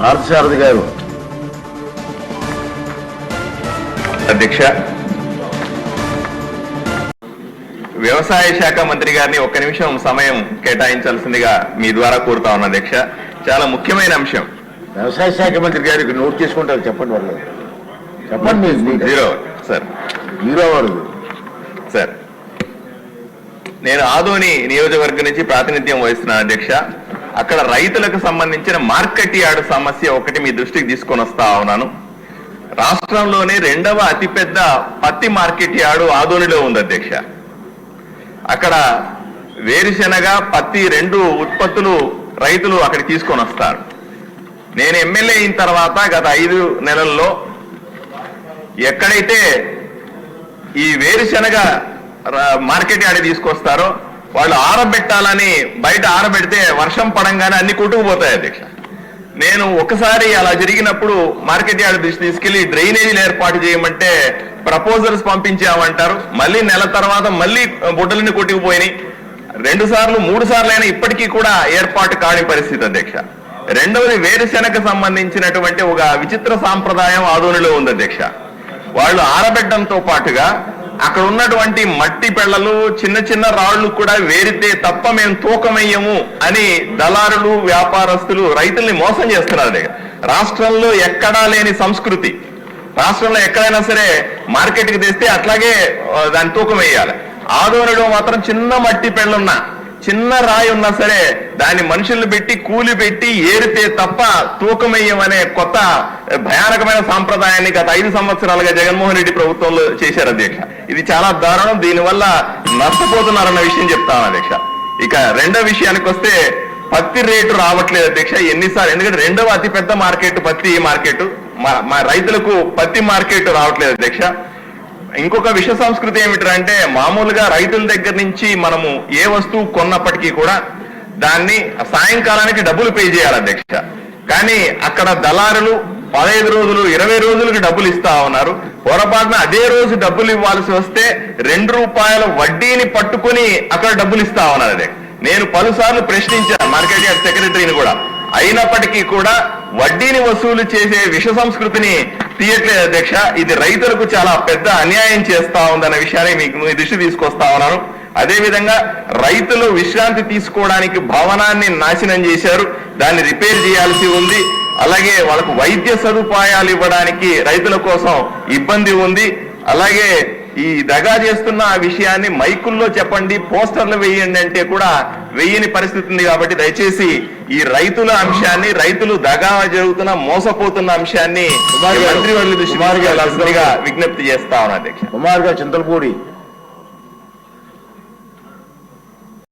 పార్థసారథి గారు. అధ్యక్ష, వ్యవసాయ శాఖ మంత్రి గారిని ఒక్క నిమిషం సమయం కేటాయించాల్సిందిగా మీ ద్వారా కోరుతా ఉన్నా అధ్యక్ష. చాలా ముఖ్యమైన అంశం. వ్యవసాయ శాఖ మంత్రి గారికి నోట్ చేసుకుంటారు, చెప్పండి. వాళ్ళు చెప్పండి. జీరో సార్, జీరో వరకు సార్. నేను ఆదోని నియోజకవర్గం నుంచి ప్రాతినిధ్యం వహిస్తున్నాను అధ్యక్ష. అక్కడ రైతులకు సంబంధించిన మార్కెట్ యార్డ్ సమస్య ఒకటి మీ దృష్టికి తీసుకొని వస్తా ఉన్నాను. రాష్ట్రంలోనే 2వ అతిపెద్ద పత్తి మార్కెట్ యార్డు ఆదోనిలో ఉంది అధ్యక్ష. అక్కడ వేరుశెనగ, పత్తి 2 ఉత్పత్తులు రైతులు అక్కడికి తీసుకొని వస్తారు. నేను ఎమ్మెల్యే అయిన తర్వాత గత 5 నెలల్లో ఎక్కడైతే ఈ వేరుశెనగ మార్కెట్ యార్డ్ తీసుకొస్తారో వాళ్ళు ఆరబెట్టాలని బయట ఆరబెడితే వర్షం పడంగానే అన్ని కొట్టుకుపోతాయి అధ్యక్ష. నేను ఒకసారి అలా జరిగినప్పుడు మార్కెట్ యార్డ్ దృష్టి తీసుకెళ్లి డ్రైనేజీలు ఏర్పాటు చేయమంటే ప్రపోజల్స్ పంపించామంటారు. మళ్ళీ నెల తర్వాత మళ్ళీ బుడ్డలని కొట్టుకుపోయినాయి. 2 సార్లు 3 సార్లు అయినా ఇప్పటికీ కూడా ఏర్పాటు కాని పరిస్థితి అధ్యక్ష. రెండవది, వేరుశెనగకు సంబంధించినటువంటి ఒక విచిత్ర సాంప్రదాయం ఆదోనిలో ఉంది అధ్యక్ష. వాళ్ళు ఆరబెట్టడంతో పాటుగా అక్కడ ఉన్నటువంటి మట్టి పెళ్లలు, చిన్న చిన్న రాళ్లు కూడా వేరితే తప్ప మేము తూకమయ్యము అని దళారులు, వ్యాపారస్తులు రైతుల్ని మోసం చేస్తున్నారు. రాష్ట్రంలో ఎక్కడా లేని సంస్కృతి. రాష్ట్రంలో ఎక్కడైనా సరే మార్కెట్కి తెస్తే అట్లాగే దాన్ని తూకం వేయాలి. ఆదోనిలో మాత్రం చిన్న మట్టి పెళ్ళున్నా, చిన్న రాయి ఉన్నా సరే దాన్ని మనుషుల్ని పెట్టి కూలి పెట్టి ఏరితే తప్ప తూకమయ్యమనే కొత్త భయానకమైన సాంప్రదాయాన్ని గత 5 సంవత్సరాలుగా జగన్మోహన్ రెడ్డి ప్రభుత్వంలో చేశారు అధ్యక్ష. ఇది చాలా దారుణం. దీనివల్ల నష్టపోతున్నారన్న విషయం చెప్తాను అధ్యక్ష. ఇక రెండో విషయానికి వస్తే పత్తి రేటు రావట్లేదు అధ్యక్ష. ఎన్నిసార్లు, ఎందుకంటే 2వ అతిపెద్ద మార్కెట్ పత్తి మార్కెట్, మా రైతులకు పత్తి మార్కెట్ రావట్లేదు అధ్యక్ష. ఇంకొక విష సంస్కృతి ఏమిటంటే మామూలుగా రైతుల దగ్గర నుంచి మనము ఏ వస్తువు కొన్నప్పటికీ కూడా దాన్ని సాయంకాలానికి డబ్బులు పే చేయాలి అధ్యక్ష. కానీ అక్కడ దళారులు 15 రోజులు 20 రోజులకు డబ్బులు ఇస్తా ఉన్నారు. పొరపాటున అదే రోజు డబ్బులు ఇవ్వాల్సి వస్తే ₹2 వడ్డీని పట్టుకుని అక్కడ డబ్బులు ఇస్తా ఉన్నారు అదే. నేను పలుసార్లు ప్రశ్నించాను మార్కెట్ యార్డ్ సెక్రటరీని కూడా. అయినప్పటికీ కూడా వడ్డీని వసూలు చేసే విష సంస్కృతిని తీయట్లేదు అధ్యక్ష. ఇది రైతులకు చాలా పెద్ద అన్యాయం చేస్తా ఉందన్న విషయాన్ని మీకు దృష్టి తీసుకొస్తా ఉన్నాను. అదేవిధంగా రైతులు విశ్రాంతి తీసుకోవడానికి భవనాన్ని నాశనం చేశారు, దాన్ని రిపేర్ చేయాల్సి ఉంది. అలాగే వాళ్ళకు వైద్య సదుపాయాలు ఇవ్వడానికి రైతుల కోసం ఇబ్బంది ఉంది. అలాగే ఈ దగా చేస్తున్న ఆ విషయాన్ని మైకుల్లో చెప్పండి, పోస్టర్లు వేయండి అంటే కూడా వేయని పరిస్థితి ఉంది. కాబట్టి దయచేసి ఈ రైతుల అంశాన్ని, రైతులు దగా జరుగుతున్న మోసపోతున్న అంశాన్ని మంత్రివర్యుల దృష్టిగా విజ్ఞప్తి చేస్తా ఉన్నా అధ్యక్ష. కుమార్ గారు చింతలపూడి.